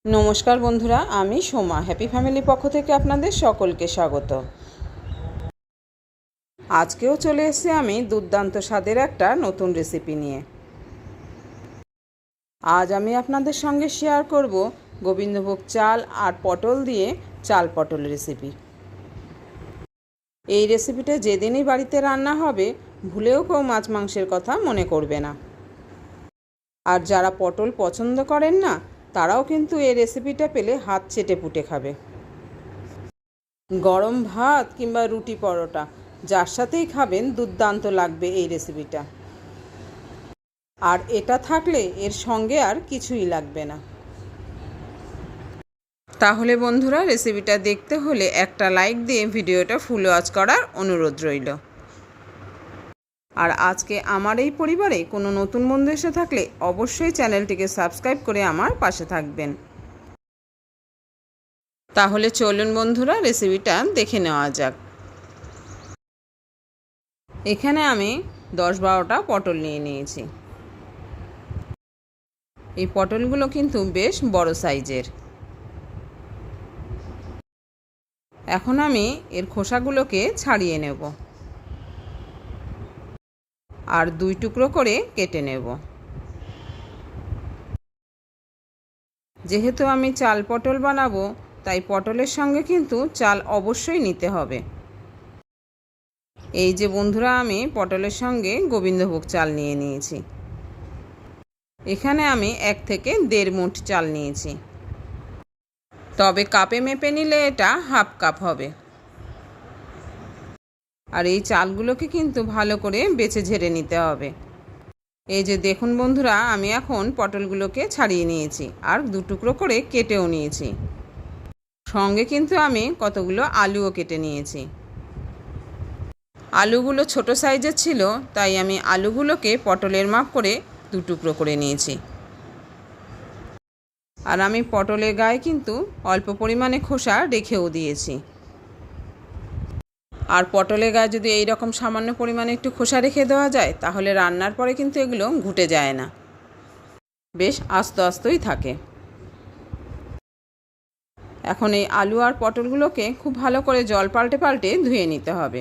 নমস্কার বন্ধুরা, আমি সোমা হ্যাপি ফ্যামিলি পক্ষ থেকে আপনাদের সকলকে স্বাগত। আজকেও চলে এসেছি আমি দুর্দান্ত স্বাদের একটা নতুন রেসিপি নিয়ে। আজ আমি আপনাদের সঙ্গে শেয়ার করব গোবিন্দভোগ চাল আর পটল দিয়ে চাল পটল রেসিপি। এই রেসিপিটা যেদিনই বাড়িতে রান্না হবে ভুলেও কেউ মাছ মাংসের কথা মনে করবে না। আর যারা পটল পছন্দ করেন না তারাও কিন্তু এই রেসিপিটা পেলে হাত চেটে পুটে খাবে। গরম ভাত কিংবা রুটি পরোটা যার সাথেই খাবেন দুর্দান্ত লাগবে এই রেসিপিটা। আর এটা থাকলে এর সঙ্গে আর কিছুই লাগবে না। তাহলে বন্ধুরা, রেসিপিটা দেখতে হলে একটা লাইক দিয়ে ভিডিওটা ফুল ওয়াচ করার অনুরোধ রইল। আর আজকে আমার এই পরিবারে কোনো নতুন বন্ধু এসে থাকলে অবশ্যই চ্যানেলটিকে সাবস্ক্রাইব করে আমার পাশে থাকবেন। তাহলে চলুন বন্ধুরা, রেসিপিটা দেখে নেওয়া যাক। এখানে আমি 10-12টা পটল নিয়ে নিয়েছি। এই পটলগুলো কিন্তু বেশ বড় সাইজের। এখন আমি এর খোসাগুলোকে ছাড়িয়ে নেব আর 2 টুকরো করে কেটে নেব। যেহেতু আমি চাল পটল বানাবো তাই পটলের সঙ্গে কিন্তু চাল অবশ্যই নিতে হবে। এই যে বন্ধুরা, আমি পটলের সঙ্গে গোবিন্দভোগ চাল নিয়ে নিয়েছি। এখানে আমি 1 থেকে 1.5 মুঠ চাল নিয়েছি, তবে কাপে মেপে নিলে এটা হাফ কাপ হবে। আর এই চালগুলোকে কিন্তু ভালো করে বেছে ঝেড়ে নিতে হবে। এই যে দেখুন বন্ধুরা, আমি এখন পটলগুলোকে ছাড়িয়ে নিয়েছি আর 2 টুকরো করে কেটেও নিয়েছি। সঙ্গে কিন্তু আমি কতগুলো আলুও কেটে নিয়েছি। আলুগুলো ছোট সাইজের ছিল তাই আমি আলুগুলোকে পটলের মাপ করে 2 টুকরো করে নিয়েছি। আর আমি পটলের গায়ে কিন্তু অল্প পরিমাণে খোসা রেখেও দিয়েছি। আর পটলের গায়ে যদি এই রকম সামান্য পরিমাণে একটু খোসা রেখে দেওয়া যায় তাহলে রান্নার পরে কিন্তু এগুলো ঘুটে যায় না, বেশ আস্ত আস্তই থাকে। এখন এই আলু আর পটলগুলোকে খুব ভালো করে জল পাল্টে পাল্টে ধুয়ে নিতে হবে।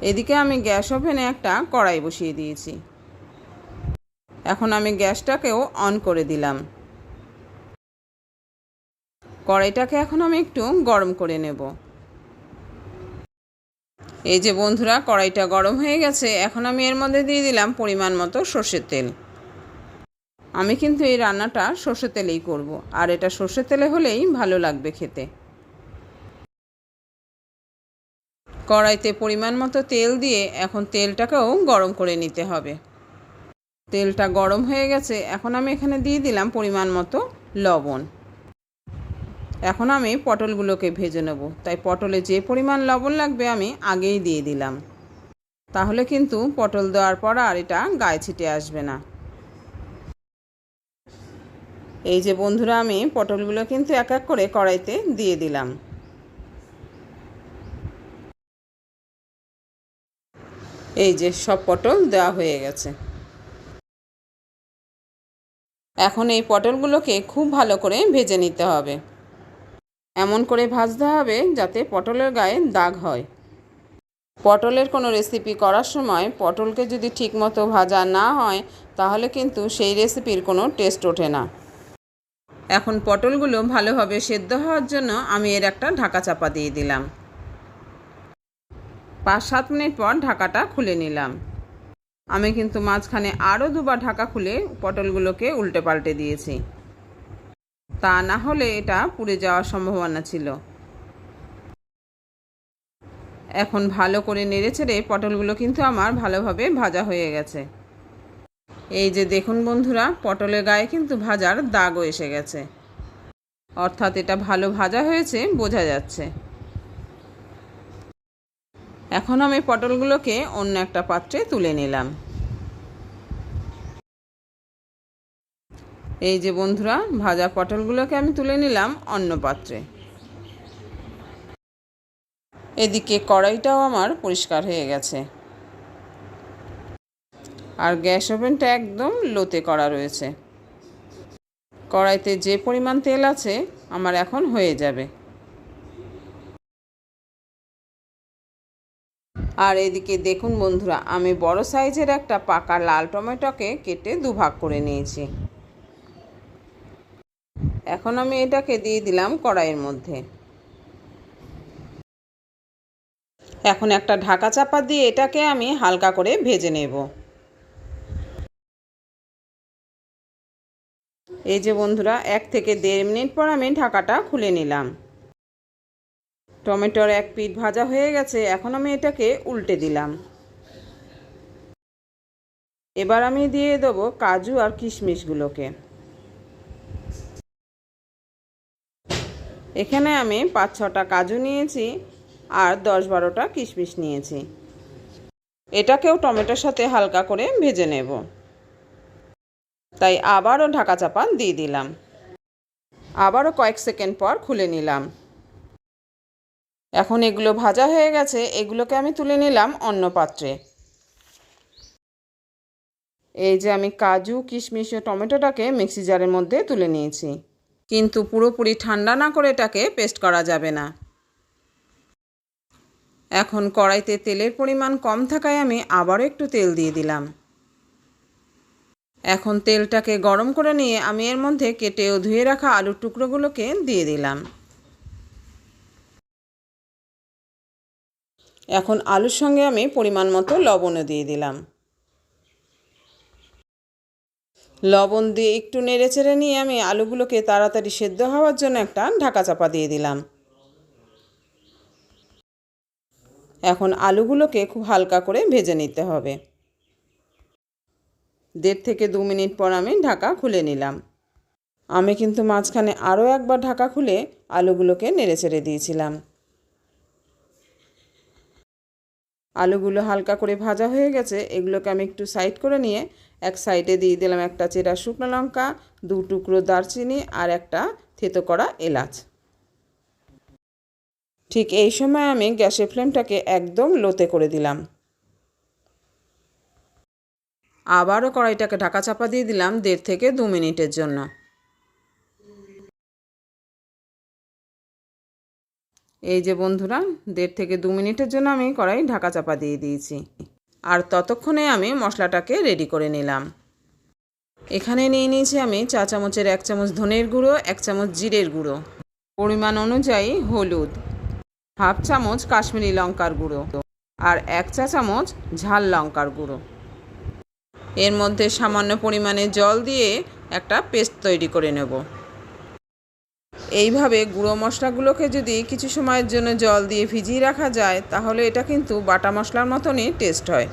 এদিকে আমি গ্যাস ওভেনে একটা কড়াই বসিয়ে দিয়েছি। এখন আমি গ্যাসটাকেও অন করে দিলাম। কড়াইটাকে এখন আমি একটু গরম করে নেব। এই যে বন্ধুরা, কড়াইটা গরম হয়ে গেছে। এখন আমি এর মধ্যে দিয়ে দিলাম পরিমাণ মতো সর্ষের তেল। আমি কিন্তু এই রান্নাটা সর্ষের তেলেই করব, আর এটা সর্ষের তেলে হলেই ভালো লাগবে খেতে। কড়াইতে পরিমাণ মতো তেল দিয়ে এখন তেলটাকেও গরম করে নিতে হবে। তেলটা গরম হয়ে গেছে। এখন আমি এখানে দিয়ে দিলাম পরিমাণ মতো লবণ। এখন আমি পটলগুলোকে ভেজে নেব, তাই পটলে যে পরিমাণ লবণ লাগবে আমি আগেই দিয়ে দিলাম। তাহলে কিন্তু পটল দেওয়ার পর আর এটা গায়ে ছিটে আসবে না। এই যে বন্ধুরা, আমি পটলগুলো কিন্তু এক এক করে কড়াইতে দিয়ে দিলাম। এই যে সব পটল দেওয়া হয়ে গেছে। এখন এই পটলগুলোকে খুব ভালো করে ভেজে নিতে হবে। এমন করে ভাজতে হবে যাতে পটলের গায়ে দাগ হয়। পটলের কোনো রেসিপি করার সময় পটলকে যদি ঠিকমতো ভাজা না হয় তাহলে কিন্তু সেই রেসিপির কোনো টেস্ট ওঠে না। এখন পটলগুলো ভালোভাবে সেদ্ধ হওয়ার জন্য আমি এর একটা ঢাকা চাপা দিয়ে দিলাম। 5-7 মিনিট পর ঢাকাটা খুলে নিলাম। আমি কিন্তু মাঝখানে আরও 2বার ঢাকা খুলে পটলগুলোকে উল্টে পাল্টে দিয়েছি, তা না হলে এটা পুড়ে যাওয়ার সম্ভাবনা ছিল। এখন ভালো করে নেড়েচেড়ে পটলগুলো কিন্তু আমার ভালোভাবে ভাজা হয়ে গেছে। এই যে দেখুন বন্ধুরা, পটলের গায়ে কিন্তু ভাজার দাগও এসে গেছে, অর্থাৎ এটা ভালো ভাজা হয়েছে বোঝা যাচ্ছে। এখন আমি পটলগুলোকে অন্য একটা পাত্রে তুলে নিলাম। এই যে বন্ধুরা, ভাজা পটলগুলোকে আমি তুলে নিলাম অন্য পাত্রে। এদিকে কড়াইটাও আমার পরিষ্কার হয়ে গেছে। আর গ্যাস ওভেনটা একদম লোতে করা রয়েছে। কড়াইতে যে পরিমাণ তেল আছে আমার এখন হয়ে যাবে। আর এদিকে দেখুন বন্ধুরা, আমি বড় সাইজের একটা পাকা লাল টমেটোকে কেটে দুভাগ করে নিয়েছি। এখন আমি এটাকে দিয়ে দিলাম কড়াইয়ের মধ্যে। এখন একটা ঢাকা চাপা দিয়ে এটাকে আমি হালকা করে ভেজে নেব। এই যে বন্ধুরা, 1 থেকে 1.5 মিনিট পর আমি ঢাকাটা খুলে নিলাম। টমেটোর এক পিঠ ভাজা হয়ে গেছে। এখন আমি এটাকে উল্টে দিলাম। এবার আমি দিয়ে দেবো কাজু আর কিশমিশগুলোকে। এখানে আমি 5-6টা কাজু নিয়েছি আর 10-12টা কিশমিশ নিয়েছি। এটাকেও টমেটোর সাথে হালকা করে ভেজে নেব। তাই আবারও ঢাকা চাপা দিয়ে দিলাম। আবারও কয়েক সেকেন্ড পর খুলে নিলাম। এখন এগুলো ভাজা হয়ে গেছে। এগুলোকে আমি তুলে নিলাম অন্য পাত্রে। এই যে আমি কাজু, কিশমিশ ও টমেটোটাকে মিক্সি জারের মধ্যে তুলে নিয়েছি, কিন্তু পুরোপুরি ঠান্ডা না করে এটাকে পেস্ট করা যাবে না। এখন কড়াইতে তেলের পরিমাণ কম থাকায় আমি আবারও একটু তেল দিয়ে দিলাম। এখন তেলটাকে গরম করে নিয়ে আমি এর মধ্যে কেটে ও ধুয়ে রাখা আলুর টুকরোগুলোকে দিয়ে দিলাম। এখন আলুর সঙ্গে আমি পরিমাণ মতো লবণও দিয়ে দিলাম। লবণ দিয়ে একটু নেড়েচেড়ে নিয়ে আমি আলুগুলোকে তাড়াতাড়ি সেদ্ধ হওয়ার জন্য একটা ঢাকা চাপা দিয়ে দিলাম। এখন আলুগুলোকে খুব হালকা করে ভেজে নিতে হবে। 1.5 থেকে 2 মিনিট পর আমি ঢাকা খুলে নিলাম। আমি কিন্তু মাঝখানে আরও একবার ঢাকা খুলে আলুগুলোকে নেড়েচেড়ে দিয়েছিলাম। আলুগুলো হালকা করে ভাজা হয়ে গেছে। এগুলোকে আমি একটু সাইড করে নিয়ে এক সাইডে দিয়ে দিলাম একটা চেরা শুকনো লঙ্কা, 2 টুকরো দারচিনি আর একটা থেতো করা এলাচ। ঠিক এই সময় আমি গ্যাসের ফ্লেমটাকে একদম লোতে করে দিলাম। আবারও কড়াইটাকে ঢাকা চাপা দিয়ে দিলাম 1.5 থেকে 2 মিনিটের জন্য। এই যে বন্ধুরা, 1.5 থেকে 2 মিনিটের জন্য আমি কড়াই ঢাকা চাপা দিয়ে দিয়েছি। আর ততক্ষণে আমি মশলাটাকে রেডি করে নিলাম। এখানে নিয়ে নিয়েছি আমি 4 চামচের 1 চামচ ধনের গুঁড়ো, 1 চামচ জিরের গুঁড়ো, পরিমাণ অনুযায়ী হলুদ, হাফ চামচ কাশ্মীরি লঙ্কার গুঁড়ো আর 1 চা চামচ ঝাল লঙ্কার গুঁড়ো। এর মধ্যে সামান্য পরিমাণে জল দিয়ে একটা পেস্ট তৈরি করে নেব। এইভাবে গুঁড়ো মশলাগুলোকে যদি কিছু সময়ের জন্য জল দিয়ে ভিজিয়ে রাখা যায় তাহলে এটা কিন্তু বাটা মশলার মতনই টেস্ট হয়।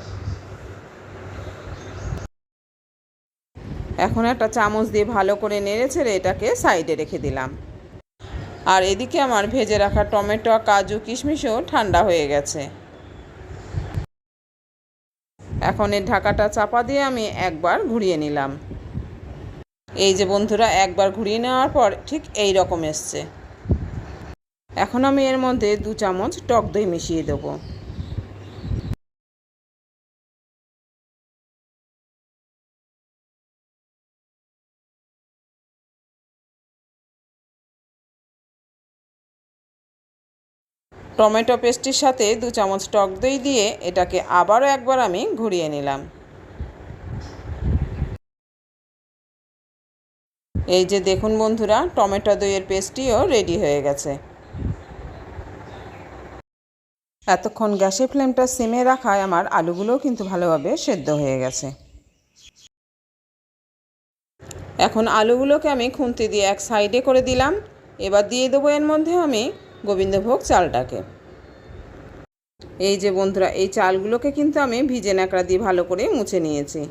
এখন একটা চামচ দিয়ে ভালো করে নেড়েচেড়ে এটাকে সাইডে রেখে দিলাম। আর এদিকে আমার ভেজে রাখা টমেটো, কাজু, কিশমিশও ঠান্ডা হয়ে গেছে। এখন এর ঢাকাটা চাপা দিয়ে আমি একবার ঘুরিয়ে নিলাম। এই যে বন্ধুরা, একবার ঘুরিয়ে নেওয়ার পর ঠিক এই রকম এসছে। এখন আমি এর মধ্যে 2 চামচ টক দই মিশিয়ে দেব। টমেটো পেস্টের সাথে 2 চামচ টক দই দিয়ে এটাকে আবারও একবার আমি ঘুরিয়ে নিলাম। এই যে দেখুন বন্ধুরা, টমেটো দইয়ের পেস্টটিও রেডি হয়ে গেছে। এতক্ষণ গ্যাসের ফ্লেমটা সিমে রাখায় আমার আলুগুলোও কিন্তু ভালোভাবে সেদ্ধ হয়ে গেছে। এখন আলুগুলোকে আমি খুন্তি দিয়ে এক সাইডে করে দিলাম। এবার দিয়ে দেবো এর মধ্যে আমি গোবিন্দভোগ চালটাকে। এই যে বন্ধুরা, এই চালগুলোকে কিন্তু আমি ভিজে ন্যাকড়া দিয়ে ভালো করে মুছে নিয়েছি।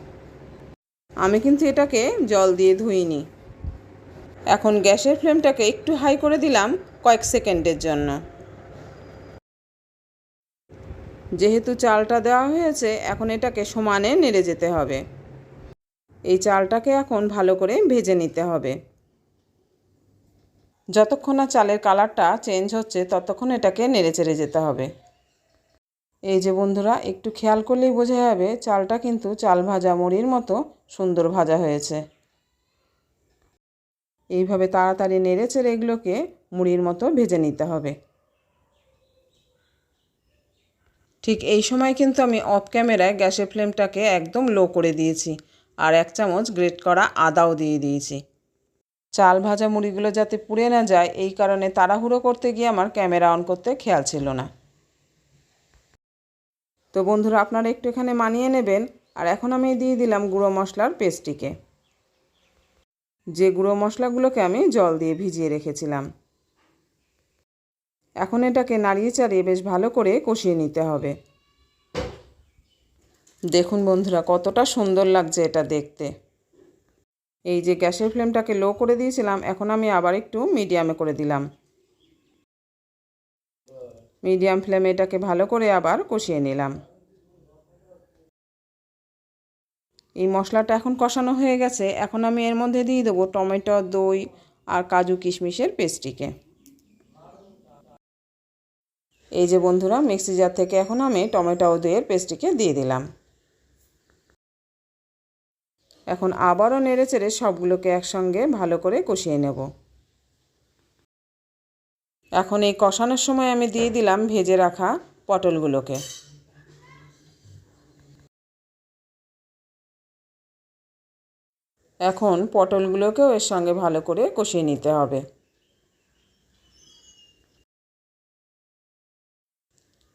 আমি কিন্তু এটাকে জল দিয়ে ধুইনি। এখন গ্যাসের ফ্লেমটাকে একটু হাই করে দিলাম কয়েক সেকেন্ডের জন্য। যেহেতু চালটা দেওয়া হয়েছে, এখন এটাকে সমানে নেড়ে যেতে হবে। এই চালটাকে এখন ভালো করে ভেজে নিতে হবে। যতক্ষণ না চালের কালারটা চেঞ্জ হচ্ছে ততক্ষণ এটাকে নেড়ে চেড়ে যেতে হবে। এই যে বন্ধুরা, একটু খেয়াল করলেই বোঝা যাবে চালটা কিন্তু চাল ভাজা মুড়ির মতো সুন্দর ভাজা হয়েছে। এইভাবে তাড়াতাড়ি নেড়েচেড়ে এগুলোকে মুড়ির মতো ভেজে নিতে হবে। ঠিক এই সময় কিন্তু আমি অফ ক্যামেরায় গ্যাসের ফ্লেমটাকে একদম লো করে দিয়েছি, আর 1 চামচ গ্রেট করা আদাও দিয়ে দিয়েছি। চাল ভাজা মুড়িগুলো যাতে পুড়ে না যায় এই কারণে তাড়াহুড়ো করতে গিয়ে আমার ক্যামেরা অন করতে খেয়াল ছিল না। তো বন্ধুরা, আপনারা একটু এখানে মানিয়ে নেবেন। আর এখন আমি দিয়ে দিলাম গুঁড়ো মশলার পেস্টটিকে, যে গুঁড়ো মশলাগুলোকে আমি জল দিয়ে ভিজিয়ে রেখেছিলাম। এখন এটাকে নাড়িয়ে চাড়িয়ে বেশ ভালো করে কষিয়ে নিতে হবে। দেখুন বন্ধুরা, কতটা সুন্দর লাগছে এটা দেখতে। এই যে গ্যাসের ফ্লেমটাকে লো করে দিয়েছিলাম, এখন আমি আবার একটু মিডিয়ামে করে দিলাম। মিডিয়াম ফ্লেমে এটাকে ভালো করে আবার কষিয়ে নিলাম। এই মশলাটা এখন কষানো হয়ে গেছে। এখন আমি এর মধ্যে দিয়ে দেবো টমেটো, দই আর কাজু কিশমিশের পেস্টটিকে। এই যে বন্ধুরা, মিক্সি জার থেকে এখন আমি টমেটো ও দইয়ের পেস্টটিকে দিয়ে দিলাম। এখন আবারও নেড়েচেড়ে সবগুলোকে একসঙ্গে ভালো করে কষিয়ে নেব। এখন এই কষানোর সময় আমি দিয়ে দিলাম ভেজে রাখা পটলগুলোকে। এখন পটলগুলোকেও এর সঙ্গে ভালো করে কষিয়ে নিতে হবে।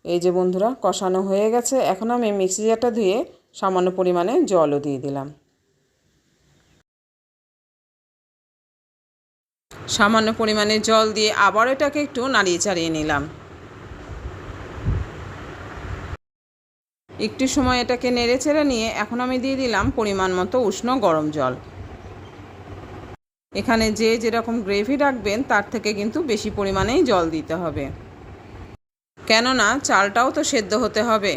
এই যে বন্ধুরা, কষানো হয়ে গেছে। এখন আমি মিক্সি জারটা ধুয়ে সামান্য পরিমাণে জলও দিয়ে দিলাম। সামান্য পরিমাণে জল দিয়ে আবার এটাকে একটু নাড়িয়ে চাড়িয়ে নিলাম। একটু সময় এটাকে নেড়ে চেড়ে নিয়ে এখন আমি দিয়ে দিলাম পরিমাণ মতো উষ্ণ গরম জল। এখানে যে যেরকম গ্রেভি রাখবেন তার থেকে কিন্তু বেশি পরিমাণেই জল দিতে হবে, কেননা চালটাও তো সেদ্ধ হতে হবে।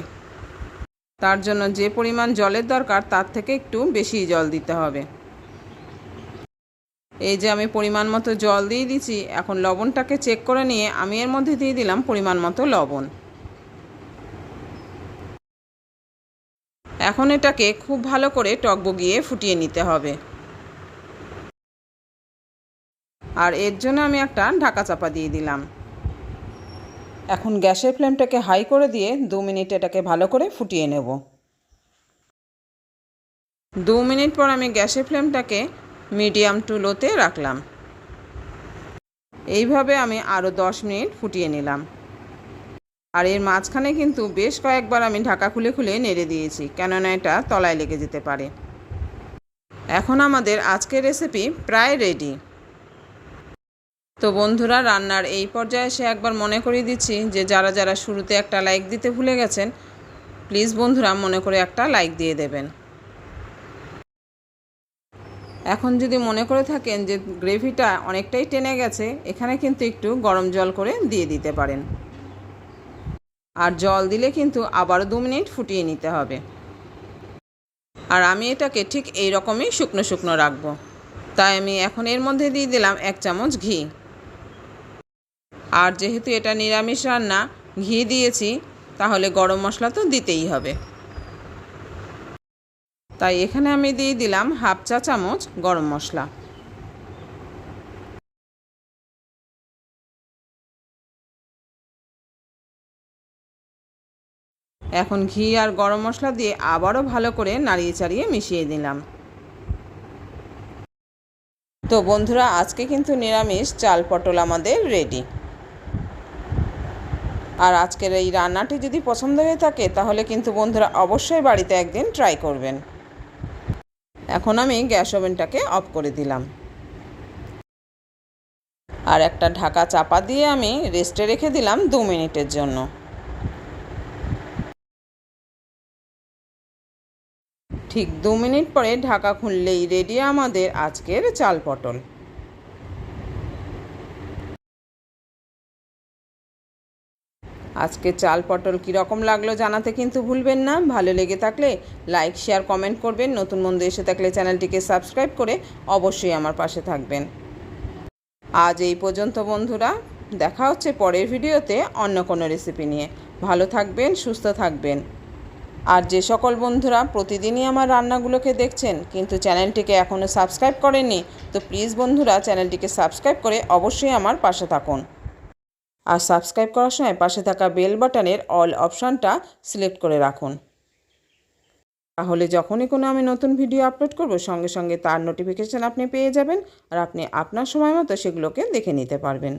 তার জন্য যে পরিমাণ জলের দরকার তার থেকে একটু বেশি জল দিতে হবে। এই যে আমি পরিমাণ মতো জল দিয়ে দিচ্ছি। এখন লবণটাকে চেক করে নিয়ে আমি এর মধ্যে দিয়ে দিলাম পরিমাণ মতো লবণ। এখন এটাকে খুব ভালো করে টকবগিয়ে ফুটিয়ে নিতে হবে। আর এর জন্য আমি একটা ঢাকা চাপা দিয়ে দিলাম। এখন গ্যাসের ফ্লেমটাকে হাই করে দিয়ে 2 মিনিট এটাকে ভালো করে ফুটিয়ে নেব। 2 মিনিট পর আমি গ্যাসের ফ্লেমটাকে মিডিয়াম টু লোতে রাখলাম। এইভাবে আমি আরও 10 মিনিট ফুটিয়ে নিলাম। আর এর মাঝখানে কিন্তু বেশ কয়েকবার আমি ঢাকা খুলে খুলে নেড়ে দিয়েছি, কেননা এটা তলায় লেগে যেতে পারে। এখন আমাদের আজকের রেসিপি প্রায় রেডি। তো বন্ধুরা, রান্নার এই পর্যায়ে এসে একবার মনে করিয়ে দিচ্ছি যে যারা যারা শুরুতে একটা লাইক দিতে ভুলে গেছেন, প্লিজ বন্ধুরা মনে করে একটা লাইক দিয়ে দেবেন। এখন যদি মনে করে থাকেন যে গ্রেভিটা অনেকটাই টেনে গেছে, এখানে কিন্তু একটু গরম জল করে দিয়ে দিতে পারেন। আর জল দিলে কিন্তু আবারও 2 মিনিট ফুটিয়ে নিতে হবে। আর আমি এটাকে ঠিক এই রকমই শুকনো শুকনো রাখবো। তাই আমি এখন এর মধ্যে দিয়ে দিলাম 1 চামচ ঘি। আর যেহেতু এটা নিরামিষ রান্না, ঘি দিয়েছি, তাহলে গরম মশলা তো দিতেই হবে। তাই এখানে আমি দিয়ে দিলাম 1/2 চা চামচ গরম মশলা। এখন ঘি আর গরম মশলা দিয়ে আবারও ভালো করে নাড়িয়ে চাড়িয়ে মিশিয়ে দিলাম। তো বন্ধুরা, আজকে কিন্তু নিরামিষ চাল পটল আমাদের রেডি। আর আজকের এই রান্নাটি যদি পছন্দ হয়ে থাকে তাহলে কিন্তু বন্ধুরা অবশ্যই বাড়িতে একদিন ট্রাই করবেন। এখন আমি গ্যাস ওভেনটাকে অফ করে দিলাম। আর একটা ঢাকা চাপা দিয়ে আমি রেস্টে রেখে দিলাম 2 মিনিটের জন্য। ঠিক 2 মিনিট পরে ঢাকা খুললেই রেডি আমাদের আজকের চাল পটল। আজকে চাল পটল কীরকম লাগলো জানাতে কিন্তু ভুলবেন না। ভালো লেগে থাকলে লাইক, শেয়ার, কমেন্ট করবেন। নতুন বন্ধু এসে থাকলে চ্যানেলটিকে সাবস্ক্রাইব করে অবশ্যই আমার পাশে থাকবেন। আজ এই পর্যন্ত বন্ধুরা, দেখা হচ্ছে পরের ভিডিওতে অন্য কোনো রেসিপি নিয়ে। ভালো থাকবেন, সুস্থ থাকবেন। আর যে সকল বন্ধুরা প্রতিদিনই আমার রান্নাগুলোকে দেখছেন কিন্তু চ্যানেলটিকে এখনও সাবস্ক্রাইব করেননি, তো প্লিজ বন্ধুরা চ্যানেলটিকে সাবস্ক্রাইব করে অবশ্যই আমার পাশে থাকুন। আর সাবস্ক্রাইব করার সময় পাশে থাকা বেল বাটনের অল অপশানটা সিলেক্ট করে রাখুন। তাহলে যখনই কোনো আমি নতুন ভিডিও আপলোড করব সঙ্গে সঙ্গে তার নোটিফিকেশান আপনি পেয়ে যাবেন আর আপনি আপনার সময় মতো সেগুলোকে দেখে নিতে পারবেন।